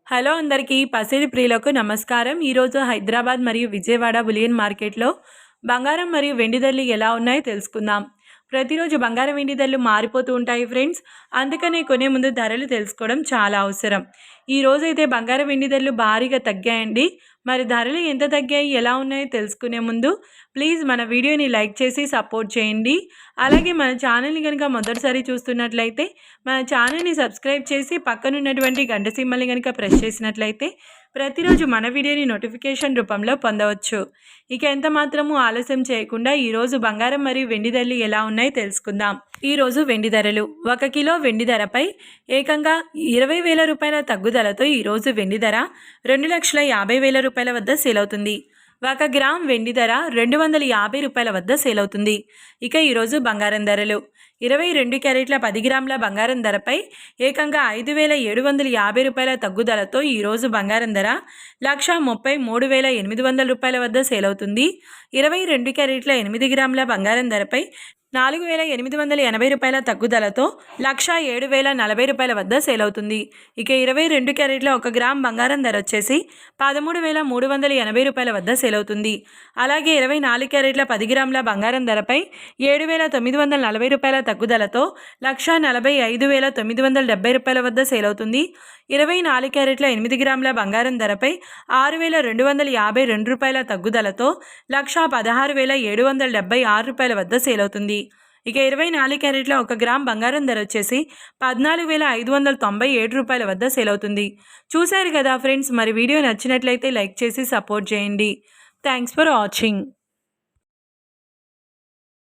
Hello అందరికీ పసిడి ప్రియులకు నమస్కారం. ఈరోజు హైదరాబాద్ మరియు విజయవాడ బులియన్ మార్కెట్లో బంగారం మరియు వెండి ధరలు ఎలా ఉన్నాయో తెలుసుకుందాం. ప్రతిరోజు బంగారం వెండి ధరలు మారిపోతూ ఉంటాయి ఫ్రెండ్స్. అందుకనే కొనే ముందు ధరలు తెలుసుకోవడం చాలా అవసరం. ఈ రోజైతే బంగారం వెండి ధరలు భారీగా తగ్గాయండి. మరి ధరలు ఎంత తగ్గాయి, ఎలా ఉన్నాయో తెలుసుకునే ముందు ప్లీజ్ మన వీడియోని లైక్ చేసి సపోర్ట్ చేయండి. అలాగే మన ఛానల్ని కనుక మొదటిసారి చూస్తున్నట్లయితే మన ఛానల్ని సబ్స్క్రైబ్ చేసి పక్కనున్నటువంటి గంట సింబల్ని కనుక ప్రెస్ చేసినట్లయితే ప్రతిరోజు మన వీడియోని నోటిఫికేషన్ రూపంలో పొందవచ్చు. ఇక ఎంత మాత్రము ఆలస్యం చేయకుండా ఈరోజు బంగారం మరియు వెండి ధరలు ఎలా ఉన్నాయో తెలుసుకుందాం. ఈరోజు వెండి ధరలు 1 కిలో వెండి ధరపై ఏకంగా 20,000 రూపాయల తగ్గుదలతో ఈరోజు వెండి ధర 2,50,000 రూపాయల వద్ద సేల్ అవుతుంది. 1 గ్రామ్ వెండి ధర 250 రూపాయల వద్ద సేల్ అవుతుంది. ఇక ఈరోజు బంగారం ధరలు 22 క్యారెట్ల 10 గ్రాముల బంగారం ధరపై ఏకంగా 5,750 రూపాయల తగ్గుదలతో ఈరోజు బంగారం ధర 1,33,800 రూపాయల వద్ద సేల్ అవుతుంది. 22 క్యారెట్ల 8 గ్రాముల బంగారం ధరపై 4,880 రూపాయల తగ్గుదలతో 1,07,040 రూపాయల వద్ద సేల్ అవుతుంది. ఇక 22 క్యారెట్ల 1 గ్రామ్ బంగారం ధర వచ్చేసి 13,380 రూపాయల వద్ద సేల్ అవుతుంది. అలాగే 24 క్యారెట్ల 10 గ్రాముల బంగారం ధరపై 7,940 రూపాయల తగ్గుదలతో 1,45,970 రూపాయల వద్ద సేల్ అవుతుంది. 24 క్యారెట్ల 8 గ్రాముల బంగారం ధరపై 6,252 రూపాయల తగ్గుదలతో 1,16,776 రూపాయల వద్ద సేల్ అవుతుంది. ఇక 24 క్యారెట్ల 1 గ్రామ్ బంగారం ధర వచ్చేసి 14,597 రూపాయల వద్ద సేల్ అవుతుంది. చూశారు కదా ఫ్రెండ్స్, మరి వీడియో నచ్చినట్లయితే లైక్ చేసి సపోర్ట్ చేయండి. Thanks for watching.